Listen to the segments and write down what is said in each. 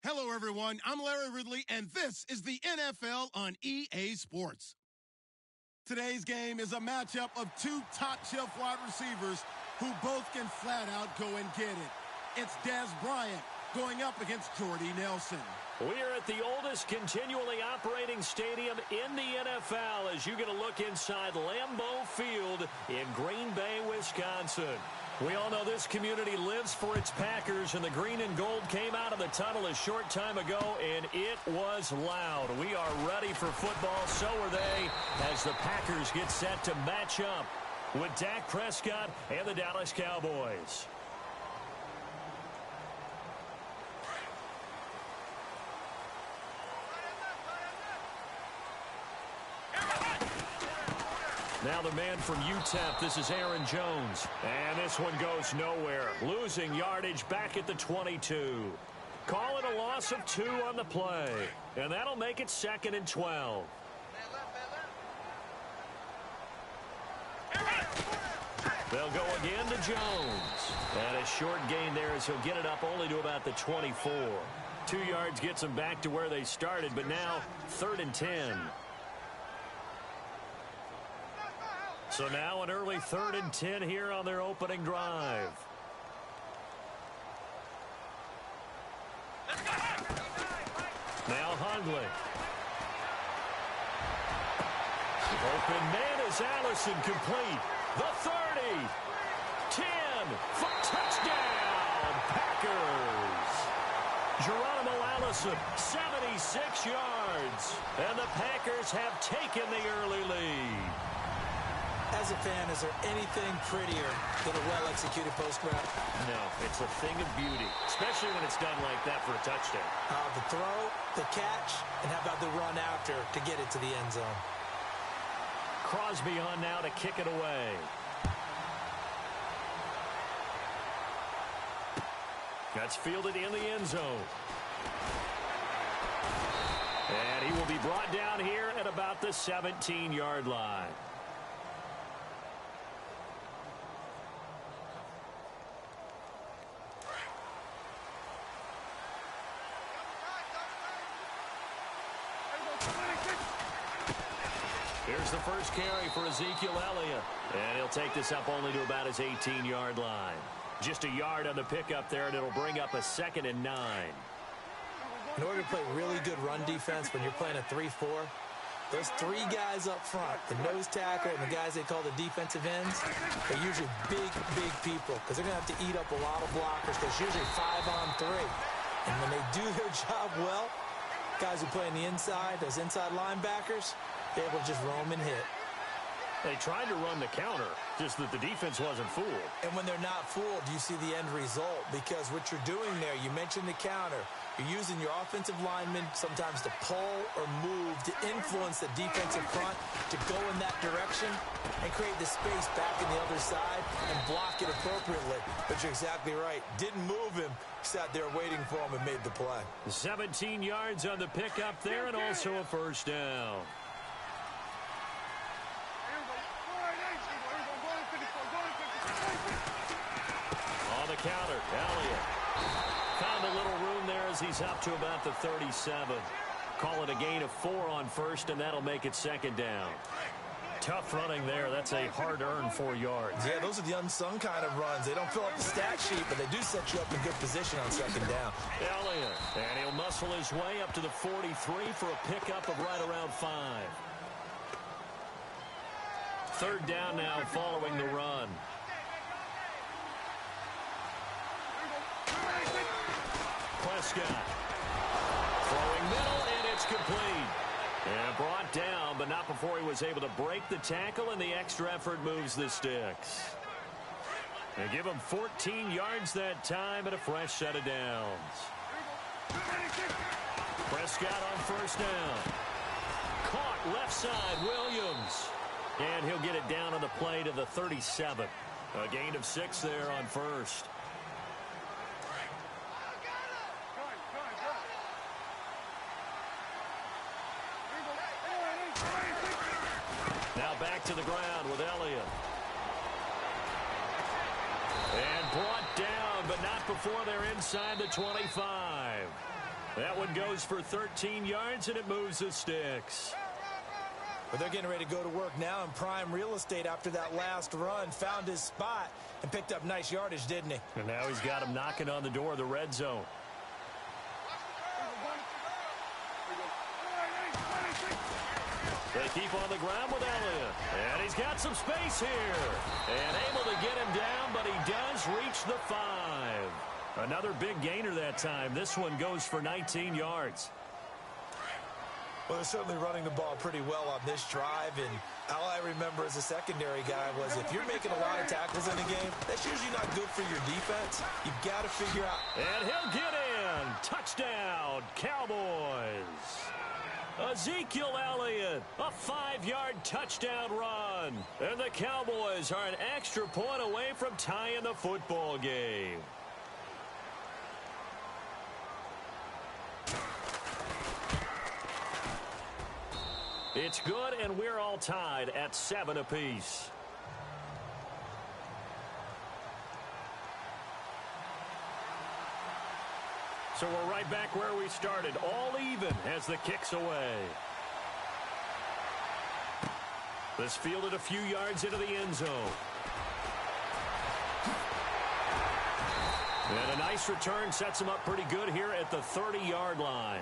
Hello, everyone. I'm Larry Ridley, and this is the NFL on EA Sports. Today's game is a matchup of two top-shelf wide receivers who both can flat out go and get it. It's Dez Bryant going up against Jordy Nelson. We are at the oldest continually operating stadium in the NFL as you get a look inside Lambeau Field in Green Bay, Wisconsin. We all know this community lives for its Packers, and the green and gold came out of the tunnel a short time ago, and it was loud. We are ready for football, so are they, as the Packers get set to match up with Dak Prescott and the Dallas Cowboys. Now the man from UTEP, this is Aaron Jones. And this one goes nowhere. Losing yardage back at the 22. Call it a loss of 2 on the play. And that'll make it 2nd and 12. They'll go again to Jones. And a short gain there as he'll get it up only to about the 24. 2 yards gets them back to where they started, but now 3rd and 10. So now an early 3rd and 10 here on their opening drive. Now Hundley. Open man is Allison, complete. The 30. 10 for touchdown. Packers. Geronimo Allison, 76 yards. And the Packers have taken the early lead. As a fan, is there anything prettier than a well-executed post route? No, it's a thing of beauty, especially when it's done like that for a touchdown. The throw, the catch, and how about the run after to get it to the end zone? Crosby on now to kick it away. That's fielded in the end zone. And he will be brought down here at about the 17-yard line. Here's the first carry for Ezekiel Elliott. And he'll take this up only to about his 18-yard line. Just a yard on the pickup there, and it'll bring up a 2nd and 9. In order to play really good run defense when you're playing a 3-4, those 3 guys up front, the nose tackle and the guys they call the defensive ends, they're usually big people because they're going to have to eat up a lot of blockers because it's usually 5-on-3. And when they do their job well, guys who play on the inside, those inside linebackers, they're able to just roam and hit. They tried to run the counter, just that the defense wasn't fooled. And when they're not fooled, you see the end result. Because what you're doing there, you mentioned the counter. You're using your offensive linemen sometimes to pull or move to influence the defensive front to go in that direction and create the space back in the other side and block it appropriately. But you're exactly right. Didn't move him. Sat there waiting for him and made the play. 17 yards on the pickup there and also a first down. On the counter, Elliott. Found a little room there as he's up to about the 37. Call it a gain of 4 on first, and that'll make it 2nd down. Tough running there. That's a hard-earned 4 yards. Yeah, those are the unsung kind of runs. They don't fill up the stat sheet, but they do set you up in good position on 2nd down. Elliott, and he'll muscle his way up to the 43 for a pickup of right around 5. 3rd down now following the run. Prescott throwing middle, and it's complete. And brought down, but not before he was able to break the tackle, and the extra effort moves the sticks. They give him 14 yards that time and a fresh set of downs. Prescott on first down. Caught left side, Williams. And he'll get it down on the play to the 37. A gain of 6 there on first. Now back to the ground with Elliott. And brought down, but not before they're inside the 25. That one goes for 13 yards, and it moves the sticks. But they're getting ready to go to work now in prime real estate after that last run. Found his spot and picked up nice yardage, didn't he? And now he's got him knocking on the door of the red zone. They keep on the ground with Elliott. And he's got some space here. And able to get him down, but he does reach the 5. Another big gainer that time. This one goes for 19 yards. Well, they're certainly running the ball pretty well on this drive, and all I remember as a secondary guy was if you're making a lot of tackles in a game, that's usually not good for your defense. You've got to figure out. And he'll get in. Touchdown, Cowboys. Ezekiel Elliott, a 5-yard touchdown run. And the Cowboys are an extra point away from tying the football game. It's good, and we're all tied at 7 apiece. So we're right back where we started, all even as the kick's away. This fielded a few yards into the end zone. And a nice return sets him up pretty good here at the 30-yard line.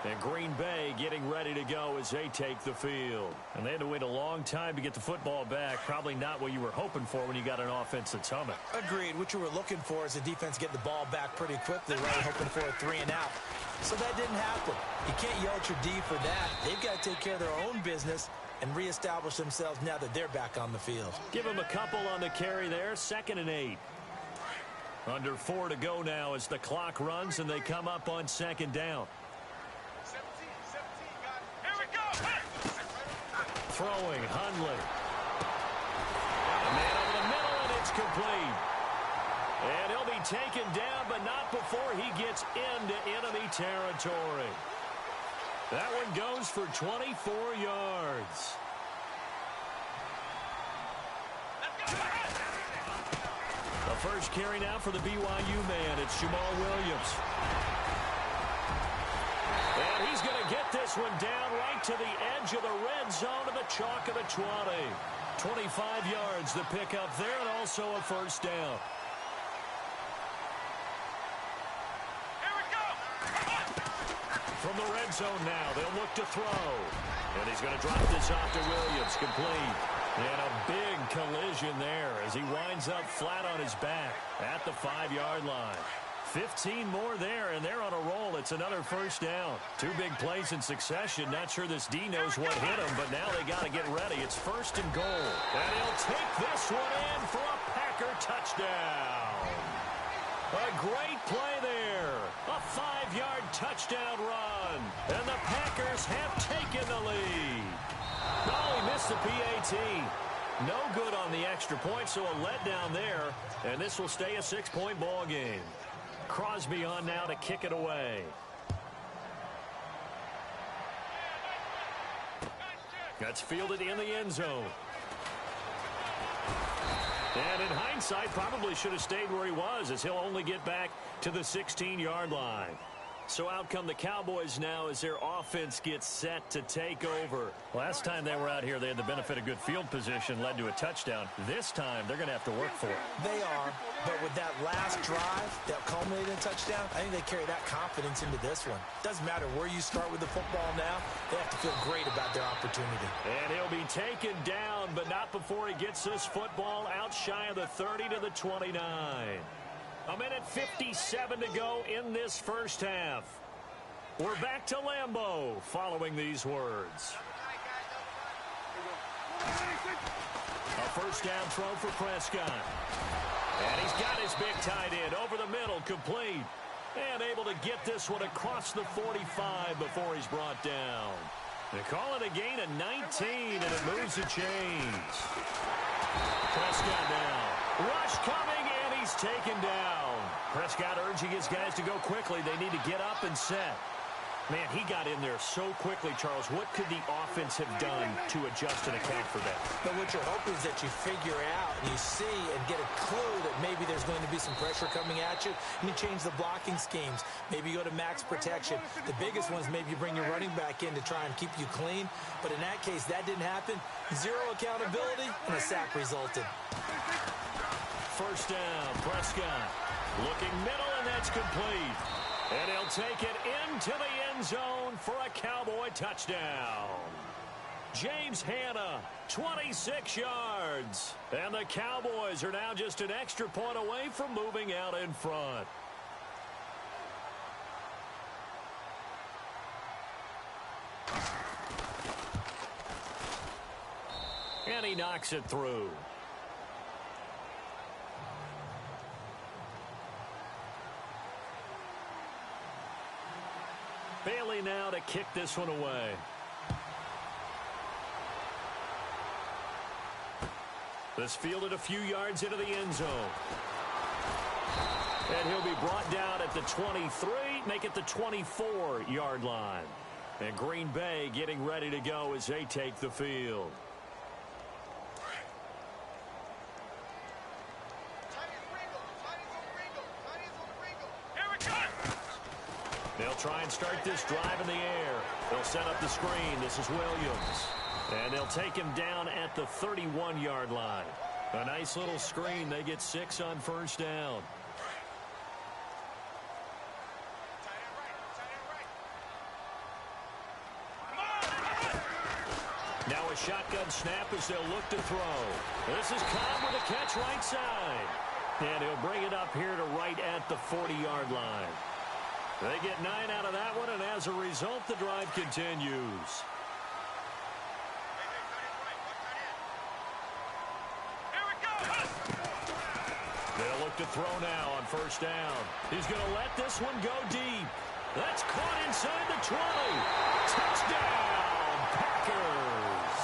And Green Bay getting ready to go as they take the field. And they had to wait a long time to get the football back. Probably not what you were hoping for when you got an offense that's humming. Agreed. What you were looking for is the defense getting the ball back pretty quickly, right? Hoping for a 3 and out. So that didn't happen. You can't yell at your D for that. They've got to take care of their own business and reestablish themselves now that they're back on the field. Give them a couple on the carry there. 2nd and 8. Under 4 to go now as the clock runs and they come up on 2nd down. Throwing, Hundley. Man over the middle, and it's complete. And he'll be taken down, but not before he gets into enemy territory. That one goes for 24 yards. The first carry now for the BYU man. It's Jamal Williams. And he's going to get this one down right to the edge of the red zone to the chalk of the 20. 25 yards to pick up there, and also a first down. Here we go! From the red zone now, they'll look to throw. And he's going to drop this off to Williams, complete. And a big collision there as he winds up flat on his back at the 5-yard line. 15 more there, and they're on a roll. It's another first down. 2 big plays in succession. Not sure this D knows what hit him, but now they got to get ready. It's 1st and goal. And he'll take this one in for a Packer touchdown. A great play there. A 5-yard touchdown run. And the Packers have taken the lead. Oh, he missed the PAT. No good on the extra point, so a letdown there. And this will stay a 6-point ball game. Crosby on now to kick it away. That's fielded in the end zone. And in hindsight, probably should have stayed where he was, as he'll only get back to the 16-yard line. So out come the Cowboys now as their offense gets set to take over. Last time they were out here, they had the benefit of good field position, led to a touchdown. This time, they're going to have to work for it. They are, but with that last drive that culminated in a touchdown, I think they carry that confidence into this one. Doesn't matter where you start with the football now, they have to feel great about their opportunity. And he'll be taken down, but not before he gets this football out shy of the 30 to the 29. A minute 57 to go in this first half. We're back to Lambeau following these words. A first down throw for Prescott. And he's got his big tight end over the middle, complete. And able to get this one across the 45 before he's brought down. They call it a gain of 19, and it moves the chains. Prescott now. Rush coming, and he's taken down. Prescott urging his guys to go quickly. They need to get up and set. Man, he got in there so quickly, Charles. What could the offense have done to adjust and account for that? But what you're hoping is that you figure out and you see and get a clue that maybe there's going to be some pressure coming at you, and you change the blocking schemes. Maybe you go to max protection. The biggest one is maybe you bring your running back in to try and keep you clean. But in that case, that didn't happen. Zero accountability, and a sack resulted. First down, Prescott. Looking middle, and that's complete. And he'll take it into the end zone for a Cowboy touchdown. James Hanna, 26 yards. And the Cowboys are now just an extra point away from moving out in front. And he knocks it through. Bailey now to kick this one away. This fielded a few yards into the end zone. And he'll be brought down at the 23, make it the 24-yard line. And Green Bay getting ready to go as they take the field. They'll try and start this drive in the air. They'll set up the screen. This is Williams. And they'll take him down at the 31-yard line. A nice little screen. They get 6 on first down. Now a shotgun snap as they'll look to throw. This is Cobb with a catch right side. And he'll bring it up here to right at the 40-yard line. They get 9 out of that one, and as a result, the drive continues. Here we go. They'll look to throw now on first down. He's going to let this one go deep. That's caught inside the 20. Touchdown, Packers.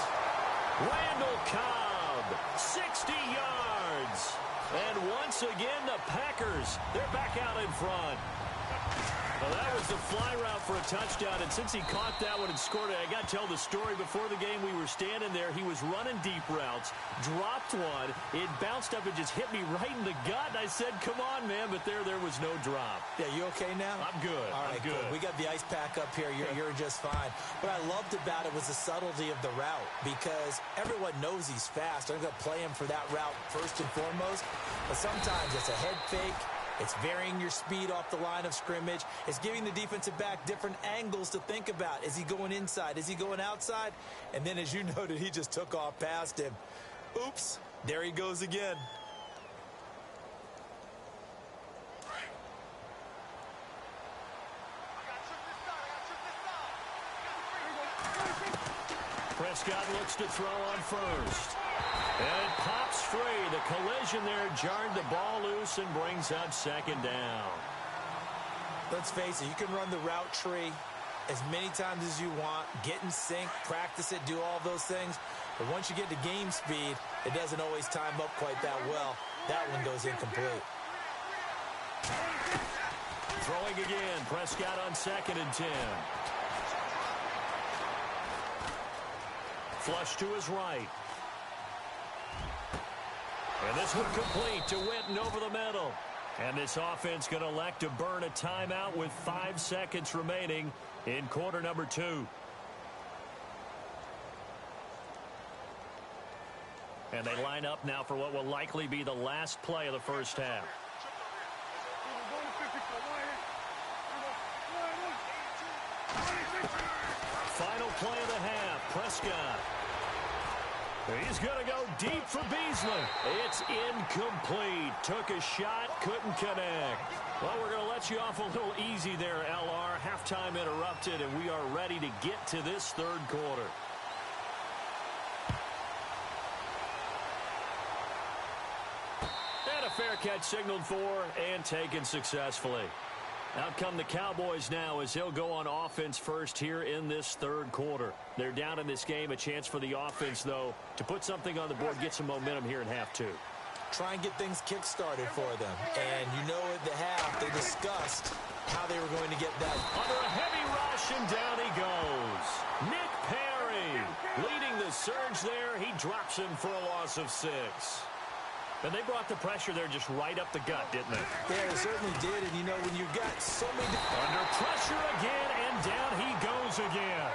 Randall Cobb, 60 yards. And once again, the Packers, they're back out in front. Well, that was the fly route for a touchdown, and since he caught that one and scored it, I got to tell the story. Before the game, we were standing there. He was running deep routes, dropped one. It bounced up and just hit me right in the gut, and I said, come on, man, but there was no drop. Yeah, you okay now? I'm good. All right, good. We got the ice pack up here. You're just fine. What I loved about it was the subtlety of the route, because everyone knows he's fast. They're going to play him for that route first and foremost, but sometimes it's a head fake. It's varying your speed off the line of scrimmage. It's giving the defensive back different angles to think about. Is he going inside? Is he going outside? And then, as you noted, he just took off past him. Oops, there he goes again. Prescott looks to throw on first. And it pops free. The collision there jarred the ball loose and brings up second down. Let's face it, you can run the route tree as many times as you want, get in sync, practice it, do all those things. But once you get to game speed, it doesn't always time up quite that well. That one goes incomplete. Throwing again. Prescott on 2nd and 10. Flush to his right. And this one complete to Witten over the middle. And this offense going to elect to burn a timeout with 5 seconds remaining in quarter number 2. And they line up now for what will likely be the last play of the first half. Final play of the half. Prescott. He's going to go deep for Beasley. It's incomplete. Took a shot, couldn't connect. Well, we're going to let you off a little easy there, LR. Halftime interrupted, and we are ready to get to this third quarter. And a fair catch signaled for and taken successfully. Out come the Cowboys now as they'll go on offense first here in this third quarter. They're down in this game. A chance for the offense, though, to put something on the board, get some momentum here in half 2. Try and get things kick-started for them. And you know at the half they discussed how they were going to get that. Under a heavy rush, and down he goes. Nick Perry leading the surge there. He drops him for a loss of 6. And they brought the pressure there just right up the gut, didn't they? Yeah, they certainly did. And, you know, when you've got so many... Under pressure again, and down he goes again.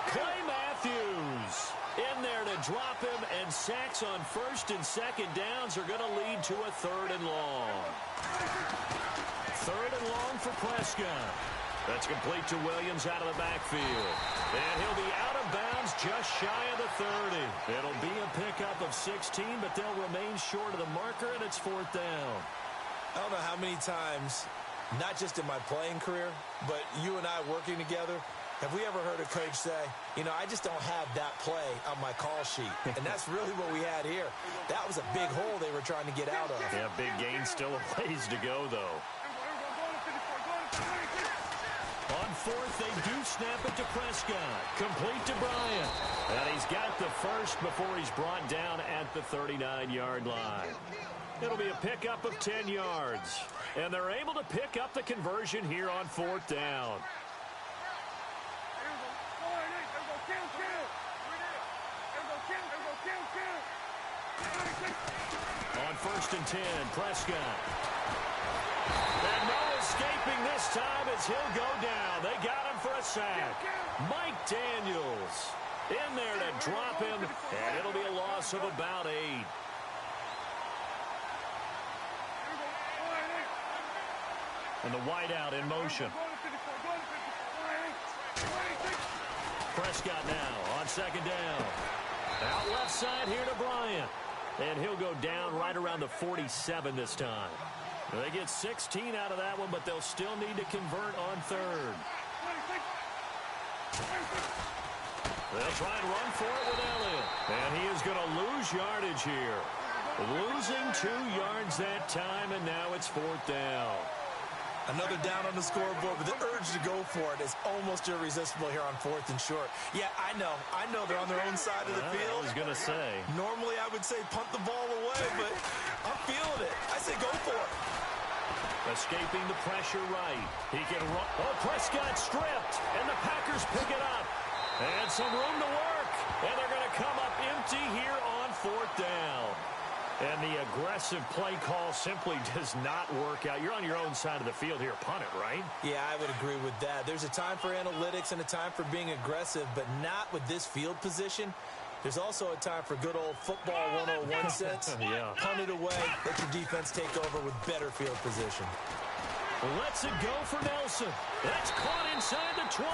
Clay Matthews in there to drop him, and sacks on first and second downs are going to lead to a 3rd and long. 3rd and long for Prescott. That's complete to Williams out of the backfield. And he'll be out of bounds just shy of the 30. It'll be a pickup of 16, but they'll remain short of the marker, and it's 4th down. I don't know how many times, not just in my playing career, but you and I working together, have we ever heard a coach say, you know, I just don't have that play on my call sheet. And that's really what we had here. That was a big hole they were trying to get out of. Yeah, big gain, still a ways to go, though. On 4th, they do snap it to Prescott. Complete to Bryant. And he's got the first before he's brought down at the 39-yard line. It'll be a pickup of 10 yards. And they're able to pick up the conversion here on 4th down. On 1st and 10, Prescott. And no escaping this time as he'll go down. They got him for a sack. Mike Daniels in there to drop him, and it'll be a loss of about 8. And the wideout in motion. Prescott now on 2nd down. Out left side here to Bryant. And he'll go down right around the 47 this time. They get 16 out of that one, but they'll still need to convert on 3rd. They'll try and run for it with Elliott. And he is going to lose yardage here. Losing 2 yards that time, and now it's 4th down. Another down on the scoreboard, but the urge to go for it is almost irresistible here on 4th and short. Yeah, I know they're on their own side of the field. I was going to say. Normally I would say punt the ball away, but I'm feeling it. I say go for it. Escaping the pressure right. He can run. Oh, Prescott stripped, and the Packers pick it up. And some room to work. And they're going to come up empty here on 4th down. And the aggressive play call simply does not work out. You're on your own side of the field here. Punt it, right? Yeah, I would agree with that. There's a time for analytics and a time for being aggressive, but not with this field position. There's also a time for good old football 101 sense. Yeah. Punt it away. Let your defense take over with better field position. Lets it go for Nelson. That's caught inside the 20.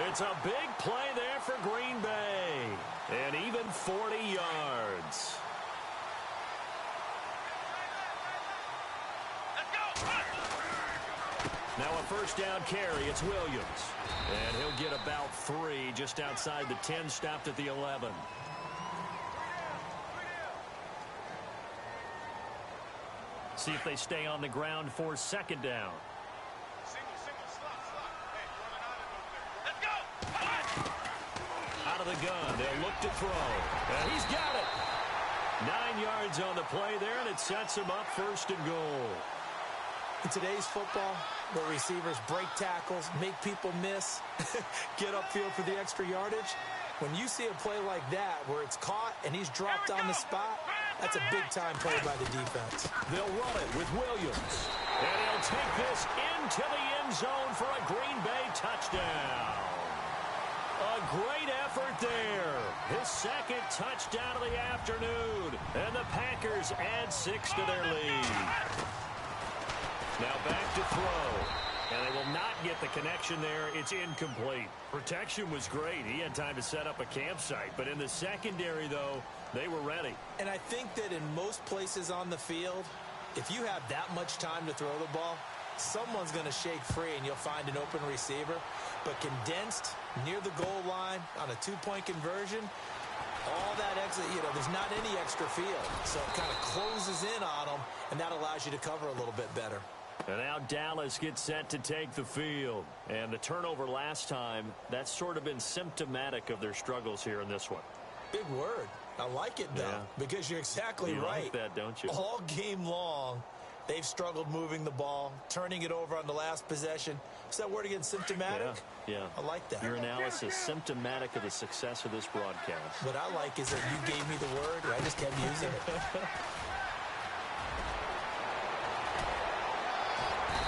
It's a big play there for Green Bay. And even 40 yards. Now a 1st down carry. It's Williams. And he'll get about 3 just outside the 10, stopped at the 11. See if they stay on the ground for 2nd down. Out of the gun. They'll look to throw. And he's got it. 9 yards on the play there, and it sets him up 1st and goal. In today's football, where receivers break tackles, make people miss, get upfield for the extra yardage, when you see a play like that where it's caught and he's dropped on the spot, that's a big-time play by the defense. They'll run it with Williams. And he'll take this into the end zone for a Green Bay touchdown. A great effort there. His 2nd touchdown of the afternoon. And the Packers add 6 to their lead. Now back to throw. And they will not get the connection there. It's incomplete. Protection was great. He had time to set up a campsite. But in the secondary, though, they were ready. And I think that in most places on the field, if you have that much time to throw the ball, someone's going to shake free and you'll find an open receiver. But condensed near the goal line on a 2-point conversion, all that exit, there's not any extra field. So it kind of closes in on them, and that allows you to cover a little bit better. And now Dallas gets set to take the field. And the turnover last time, that's sort of been symptomatic of their struggles here in this one. Big word. I like it, though, because you're exactly you right. Like that, don't you? All game long, They've struggled moving the ball, turning it over on the last possession. Is that word again, symptomatic? Yeah. I like that. Your analysis, symptomatic of the success of this broadcast. What I like is that you gave me the word, and I just kept using it.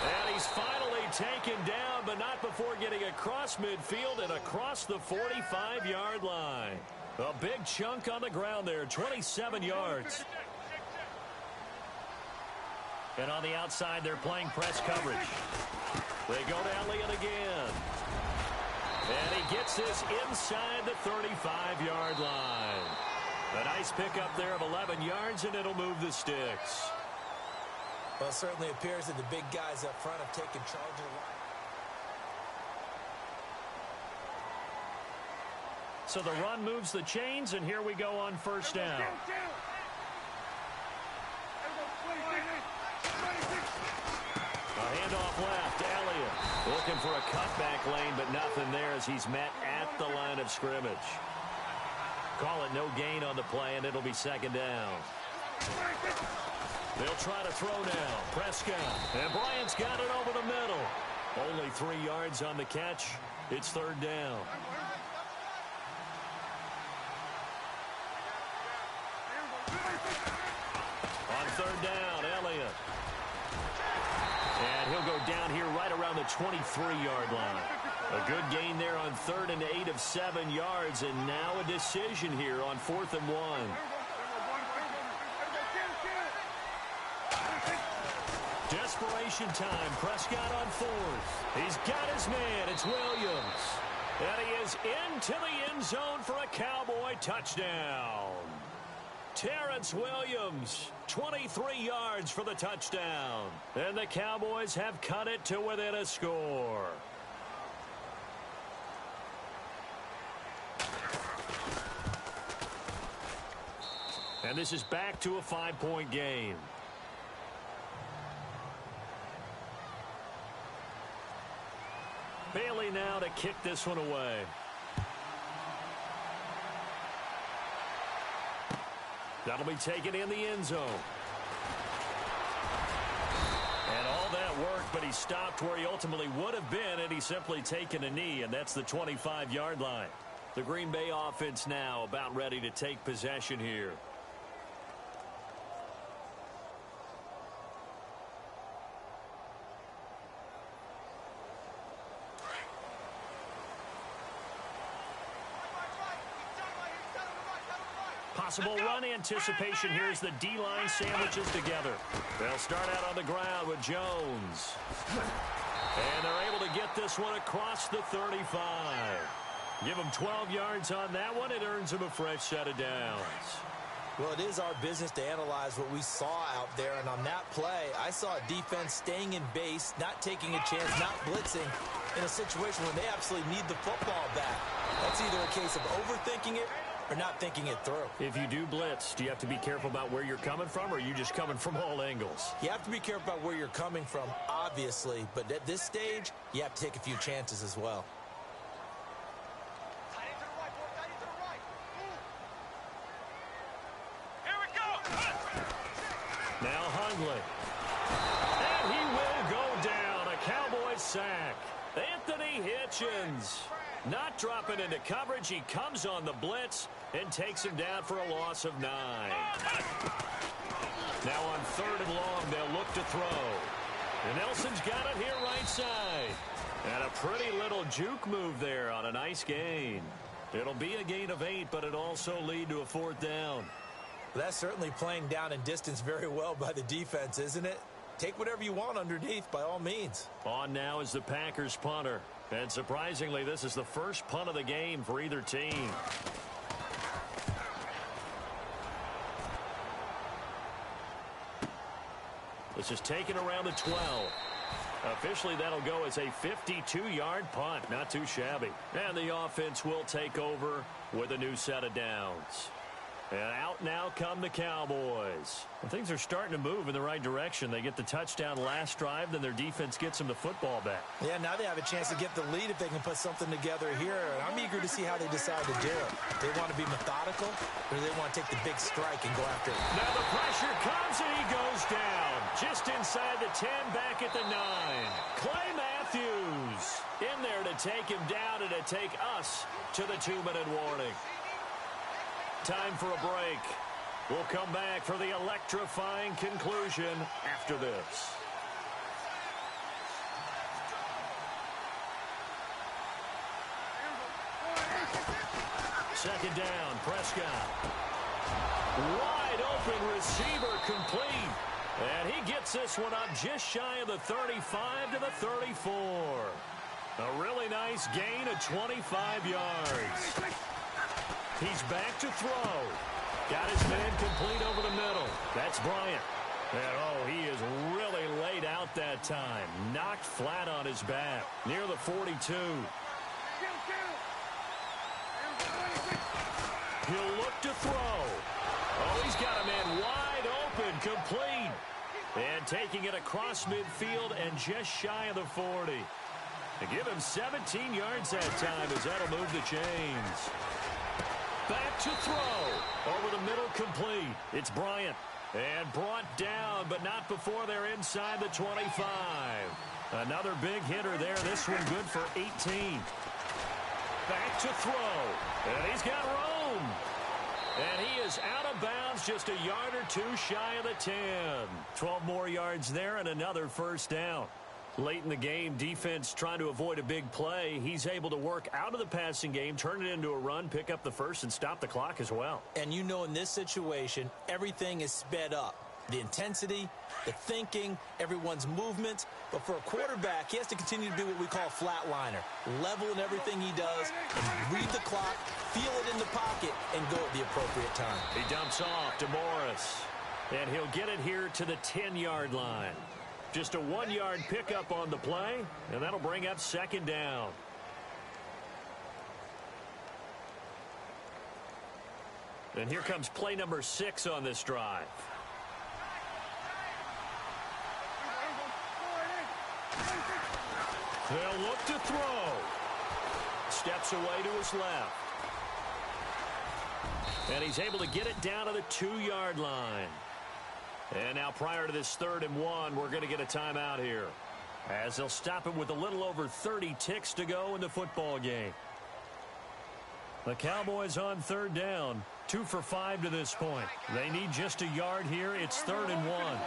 And he's finally taken down, but not before getting across midfield and across the 45-yard line. A big chunk on the ground there, 27 yards. And on the outside, they're playing press coverage. They go to Elliott again. And he gets this inside the 35-yard line. A nice pickup there of 11 yards, and it'll move the sticks. Well, it certainly appears that the big guys up front have taken charge of the line. So the run moves the chains, and here we go on first down. A handoff left, Elliott looking for a cutback lane, but nothing there as he's met at the line of scrimmage. Call it no gain on the play, and it'll be second down. They'll try to throw now. Prescott, and Bryant's got it over the middle. Only 3 yards on the catch. It's third down. On third down, Elliott. And he'll go down here right around the 23-yard line. A good gain there on 3rd and 8 of 7 yards, and now a decision here on 4th and 1. Desperation time. Prescott on 4th. He's got his man. It's Williams. And he is into the end zone for a Cowboy touchdown. Terrence Williams, 23 yards for the touchdown. And the Cowboys have cut it to within a score. And this is back to a 5-point game. Bailey now to kick this one away. That'll be taken in the end zone. And all that worked, but he stopped where he ultimately would have been, and he's simply taken a knee, and that's the 25-yard line. The Green Bay offense now about ready to take possession here. Possible run anticipation here as the D-line sandwiches together. They'll start out on the ground with Jones. And they're able to get this one across the 35. Give them 12 yards on that one. It earns them a fresh set of downs. Well, it is our business to analyze what we saw out there, and on that play, I saw a defense staying in base, not taking a chance, not blitzing in a situation where they absolutely need the football back. That's either a case of overthinking it or not thinking it through. If you do blitz, do you have to be careful about where you're coming from, or are you just coming from all angles? You have to be careful about where you're coming from, obviously, but at this stage, you have to take a few chances as well. Here we go. Now Hundley. And he will go down. A Cowboy sack. Anthony Hitchens. Not dropping into coverage. He comes on the blitz and takes him down for a loss of 9. Now on 3rd and long, they'll look to throw. And Nelson's got it here right side. And a pretty little juke move there on a nice gain. It'll be a gain of 8, but it also lead to a 4th down. Well, that's certainly playing down in distance very well by the defense, isn't it? Take whatever you want underneath, by all means. On now is the Packers punter. And surprisingly, this is the first punt of the game for either team. This is taken around the 12. Officially, that'll go as a 52-yard punt. Not too shabby. And the offense will take over with a new set of downs. And out now come the Cowboys. And things are starting to move in the right direction. They get the touchdown last drive, then their defense gets them the football back. Yeah, now they have a chance to get the lead if they can put something together here. And I'm eager to see how they decide to do it. They want to be methodical, or they want to take the big strike and go after it. Now the pressure comes, and he goes down. Just inside the 10, back at the 9. Clay Matthews in there to take him down and to take us to the 2-minute warning. Time for a break. We'll come back for the electrifying conclusion after this. Second down, Prescott. Wide open receiver complete. And he gets this one up just shy of the 35 to the 34. A really nice gain of 25 yards. He's back to throw. Got his man complete over the middle. That's Bryant. And, oh, he is really laid out that time. Knocked flat on his back. Near the 42. He'll look to throw. Oh, he's got a man wide open, complete. And taking it across midfield and just shy of the 40. To give him 17 yards that time as that'll move the chains. Back to throw. Over the middle, complete. It's Bryant. And brought down, but not before they're inside the 25. Another big hitter there. This one good for 18. Back to throw. And he's got room. And he is out of bounds, just a yard or two shy of the 10. 12 more yards there and another first down. Late in the game, defense trying to avoid a big play. He's able to work out of the passing game, turn it into a run, pick up the first, and stop the clock as well. And you know in this situation, everything is sped up. The intensity, the thinking, everyone's movement. But for a quarterback, he has to continue to be what we call a flatliner. Level in everything he does, and read the clock, feel it in the pocket, and go at the appropriate time. He dumps off to Morris. And he'll get it here to the 10-yard line. Just a 1-yard pickup on the play, and that'll bring up second down. And here comes play number 6 on this drive. They'll look to throw. Steps away to his left. And he's able to get it down to the 2-yard line. And now prior to this 3rd and 1, we're going to get a timeout here, as they'll stop it with a little over 30 ticks to go in the football game. The Cowboys on 3rd down, 2 for 5 to this point. They need just a yard here. It's 3rd and 1.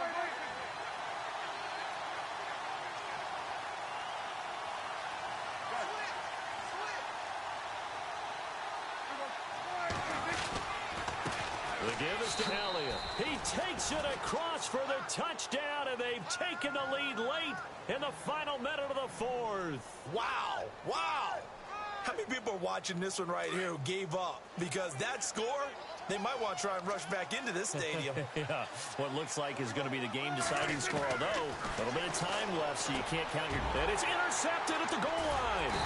The give is to Elliott. He takes it across for the touchdown, and they've taken the lead late in the final minute of the 4th. Wow. Wow. How many people are watching this one right here who gave up? Because that score, they might want to try and rush back into this stadium. Yeah, what looks like is going to be the game-deciding score, although a little bit of time left, so you can't count your... And it's intercepted at the goal line.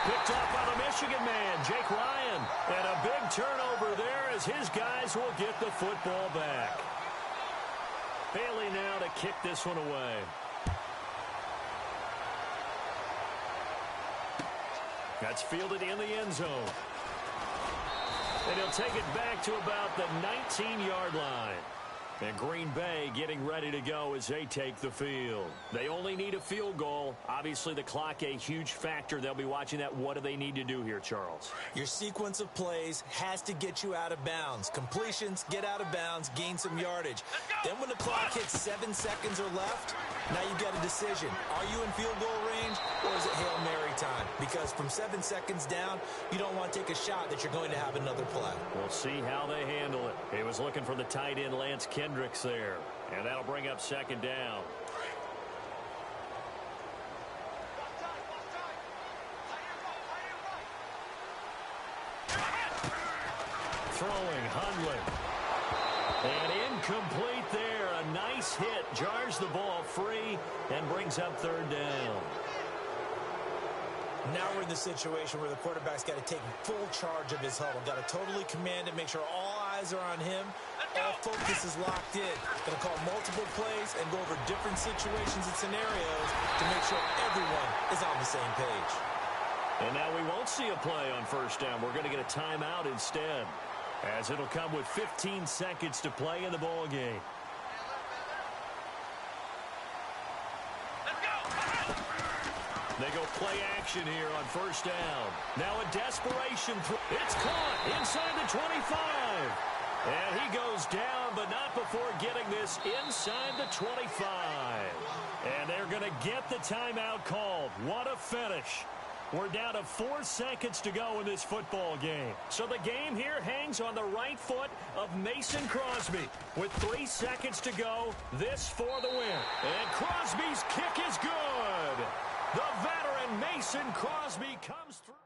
Picked up by the Michigan man, Jake Ryan. And a big turnover there as his guys will get the football back. Bailey now to kick this one away. That's fielded in the end zone. And he'll take it back to about the 19-yard line. And Green Bay getting ready to go as they take the field. They only need a field goal. Obviously, the clock a huge factor. They'll be watching that. What do they need to do here, Charles? Your sequence of plays has to get you out of bounds. Completions, get out of bounds, gain some yardage. Then when the clock hits 7 seconds or left, now you've got a decision. Are you in field goal range, or is it Hail Mary time? Because from 7 seconds down, you don't want to take a shot that you're going to have another play. We'll see how they handle it. He was looking for the tight end, Lance Kendricks, there. And that'll bring up second down. Throwing Hundley. And incomplete there. A nice hit. Jars the ball free and brings up third down. Now we're in the situation where the quarterback's got to take full charge of his huddle. Got to totally command it, make sure all eyes are on him. All focus is locked in. Going to call multiple plays and go over different situations and scenarios to make sure everyone is on the same page. And now we won't see a play on first down. We're going to get a timeout instead, as it'll come with 15 seconds to play in the ball game. They go play action here on first down. Now a desperation throw. It's caught inside the 25. And he goes down, but not before getting this inside the 25. And they're going to get the timeout called. What a finish. We're down to 4 seconds to go in this football game. So the game here hangs on the right foot of Mason Crosby. With 3 seconds to go, this for the win. And Crosby's kick is good. The veteran Mason Crosby comes through.